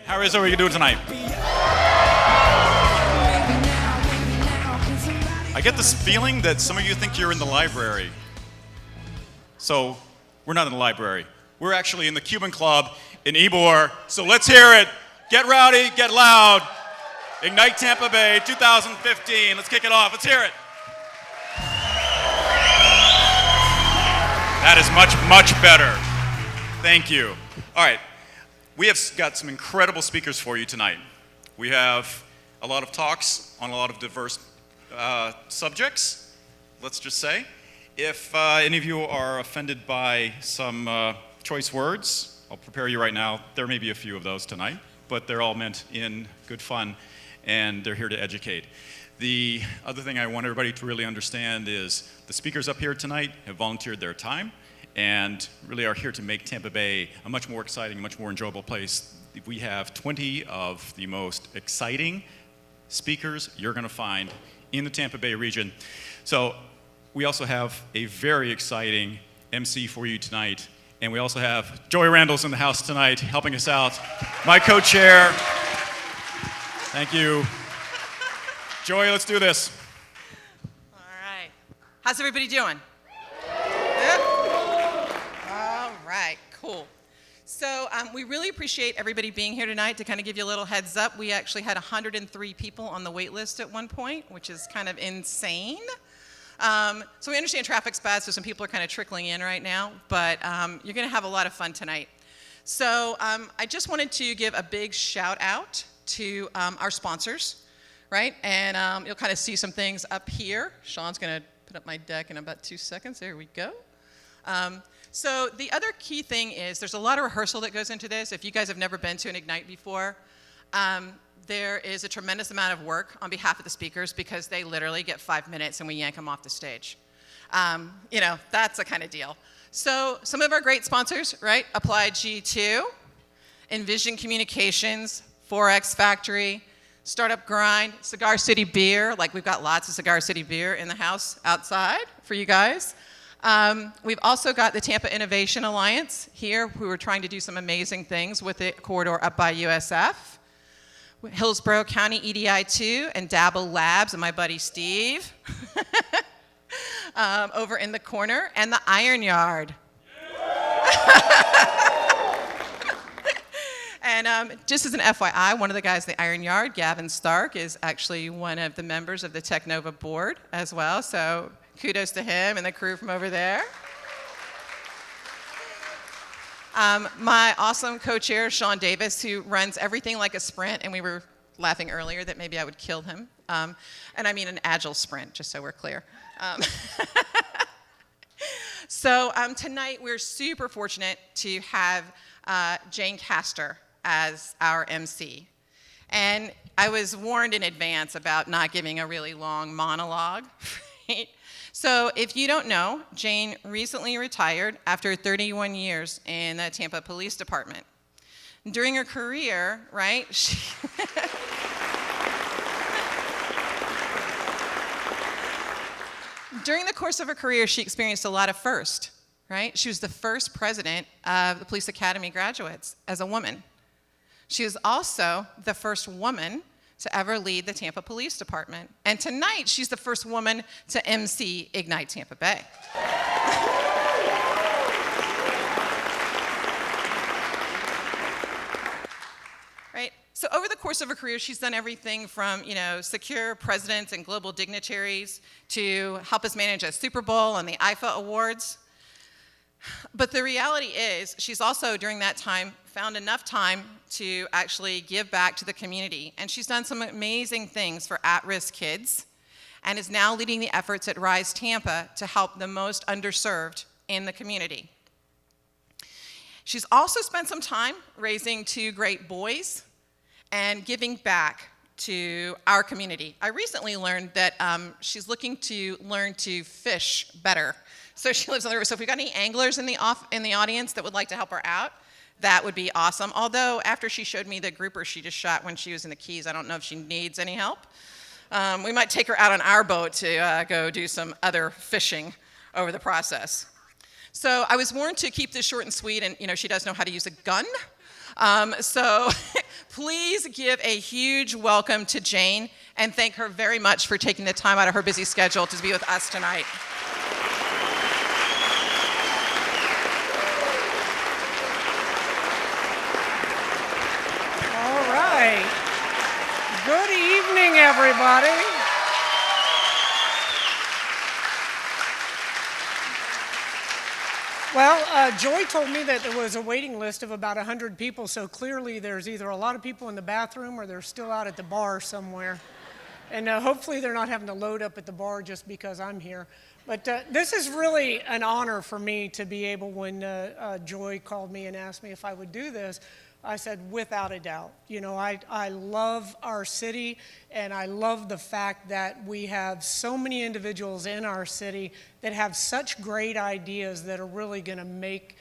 How is everybody doing tonight? I get this feeling that some of you think you're in the library. So, we're not in the library. We're actually in the Cuban Club in Ybor. So let's hear it. Get rowdy, get loud. Ignite Tampa Bay 2015. Let's kick it off. Let's hear it. That is much, much better. Thank you. All right. We have got some incredible speakers for you tonight. We have a lot of talks on a lot of diverse subjects, let's just say. If any of you are offended by some choice words, I'll prepare you right now. There may be a few of those tonight, but they're all meant in good fun, and they're here to educate. The other thing I want everybody to really understand is the speakers up here tonight have volunteered their time and really are here to make Tampa Bay a much more exciting, much more enjoyable place. We have 20 of the most exciting speakers you're going to find in the Tampa Bay region. So we also have a very exciting Emcee for you tonight. And we also have Joey Randels in the house tonight helping us out. My co-chair. Thank you. Joey, let's do this. All right. How's everybody doing? Good? All right, cool. So we really appreciate everybody being here tonight. To kind of give you a little heads up, we actually had 103 people on the wait list at one point, which is kind of insane. So we understand traffic's bad, so some people are kind of trickling in right now, but you're going to have a lot of fun tonight. So I just wanted to give a big shout out to our sponsors, right? And you'll kind of see some things up here. Sean's going to put up my deck in about 2 seconds. There we go. So the other key thing is there's a lot of rehearsal that goes into this. If you guys have never been to an Ignite before, there is a tremendous amount of work on behalf of the speakers because they literally get 5 minutes and we yank them off the stage. That's the kind of deal. So some of our great sponsors, right? Applied G2, Envision Communications, 4X Factory, Startup Grind, Cigar City Beer. Like we've got lots of Cigar City Beer in the house outside for you guys. We've also got the Tampa Innovation Alliance here who are trying to do some amazing things with the corridor up by USF. Hillsborough County EDI2 and Dabble Labs and my buddy Steve over in the corner, and the Iron Yard. And just as an FYI, one of the guys in the Iron Yard, Gavin Stark, is actually one of the members of the Technova board as well, so kudos to him and the crew from over there. My awesome co-chair, Sean Davis, who runs everything like a sprint, and we were laughing earlier that maybe I would kill him. And I mean an agile sprint, just so we're clear. So tonight we're super fortunate to have Jane Castor as our MC. And I was warned in advance about not giving a really long monologue, right? So if you don't know, Jane recently retired after 31 years in the Tampa Police Department. During her career, right, during the course of her career, she experienced a lot of firsts, right? She was the first president of the Police Academy graduates as a woman. She was also the first woman to ever lead the Tampa Police Department. And tonight, she's the first woman to MC Ignite Tampa Bay. Right? So over the course of her career, she's done everything from, secure presidents and global dignitaries to help us manage a Super Bowl and the IFA Awards. But the reality is, she's also, during that time, found enough time to actually give back to the community. And she's done some amazing things for at-risk kids and is now leading the efforts at Rise Tampa to help the most underserved in the community. She's also spent some time raising 2 great boys and giving back to our community. I recently learned that she's looking to learn to fish better. So she lives on the river. So if we've got any anglers in the audience that would like to help her out, that would be awesome. Although after she showed me the grouper she just shot when she was in the Keys, I don't know if she needs any help. We might take her out on our boat to go do some other fishing over the process. So I was warned to keep this short and sweet, and she does know how to use a gun. So please give a huge welcome to Jane and thank her very much for taking the time out of her busy schedule to be with us tonight. All right. Good evening, everybody. Well, Joy told me that there was a waiting list of about 100 people, so clearly there's either a lot of people in the bathroom or they're still out at the bar somewhere. And hopefully they're not having to load up at the bar just because I'm here. But this is really an honor for me to be able, when Joy called me and asked me if I would do this, I said, without a doubt. You know, I love our city, and I love the fact that we have so many individuals in our city that have such great ideas that are really going to make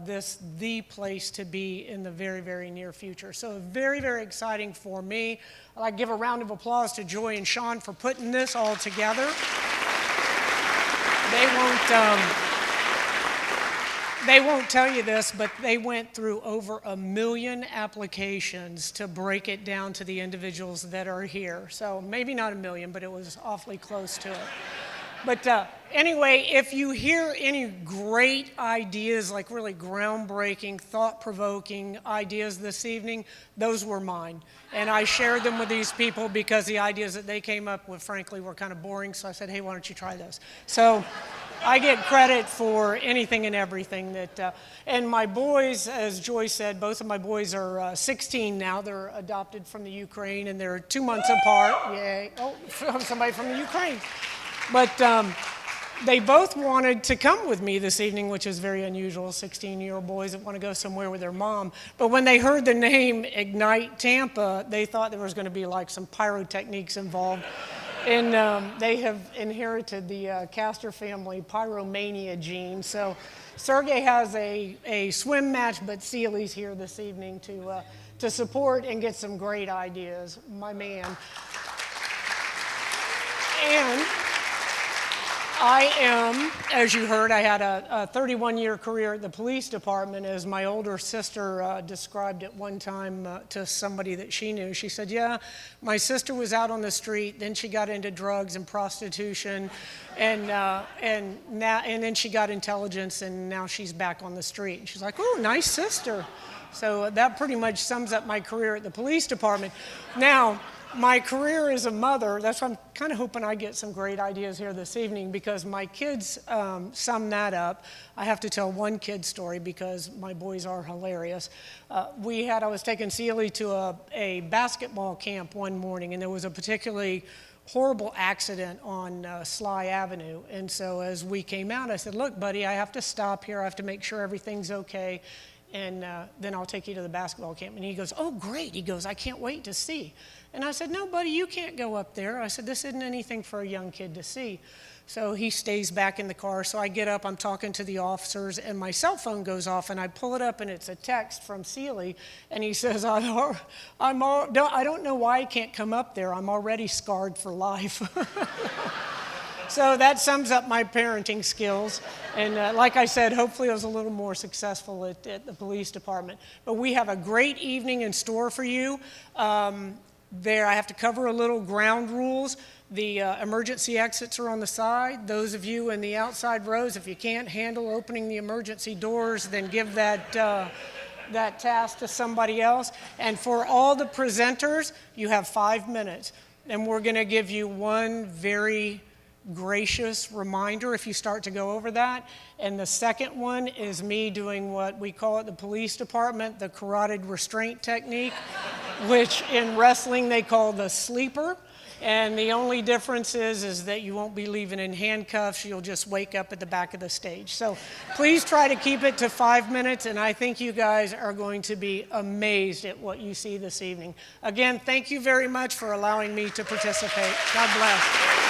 this the place to be in the very, very near future. So very, very exciting for me. I'd like to give a round of applause to Joy and Sean for putting this all together. They won't tell you this, but they went through over 1 million applications to break it down to the individuals that are here. So maybe not 1 million, but it was awfully close to it. But anyway, if you hear any great ideas, like really groundbreaking, thought-provoking ideas this evening, those were mine. And I shared them with these people because the ideas that they came up with, frankly, were kind of boring. So I said, hey, why don't you try this? So I get credit for anything and everything that, and my boys, as Joy said, both of my boys are 16 now. They're adopted from the Ukraine, and they're 2 months apart. Yay. Oh, somebody from the Ukraine. But they both wanted to come with me this evening, which is very unusual, 16-year-old boys that want to go somewhere with their mom. But when they heard the name Ignite Tampa, they thought there was going to be like some pyrotechnics involved. And they have inherited the Castor family pyromania gene. So Sergey has a swim match, but Seely's here this evening to support and get some great ideas, my man. And I am, as you heard, I had a 31-year career at the police department. As my older sister described it one time to somebody that she knew. She said, yeah, my sister was out on the street, then she got into drugs and prostitution, and then she got intelligence, and now she's back on the street. And she's like, oh, nice sister. So that pretty much sums up my career at the police department. Now, my career as a mother, that's why I'm kind of hoping I get some great ideas here this evening, because my kids sum that up. I have to tell one kid story because my boys are hilarious. I was taking Seely to a basketball camp one morning, and there was a particularly horrible accident on Sly Avenue. And so as we came out, I said, look, buddy, I have to stop here. I have to make sure everything's okay. And then I'll take you to the basketball camp. And he goes, oh, great. He goes, I can't wait to see. And I said, no, buddy, you can't go up there. I said, this isn't anything for a young kid to see. So he stays back in the car. So I get up, I'm talking to the officers, and my cell phone goes off, and I pull it up, and it's a text from Seely. And he says, I don't know why I can't come up there. I'm already scarred for life. So that sums up my parenting skills. And like I said, hopefully I was a little more successful at the police department. But we have a great evening in store for you. I have to cover a little ground rules. The emergency exits are on the side. Those of you in the outside rows, if you can't handle opening the emergency doors, then give that task to somebody else. And for all the presenters, you have 5 minutes. And we're going to give you one very gracious reminder if you start to go over that. And the second one is me doing what we call at the police department the carotid restraint technique, which in wrestling they call the sleeper. And the only difference is that you won't be leaving in handcuffs. You'll just wake up at the back of the stage. So please try to keep it to 5 minutes, and I think you guys are going to be amazed at what you see this evening. Again, thank you very much for allowing me to participate. God bless.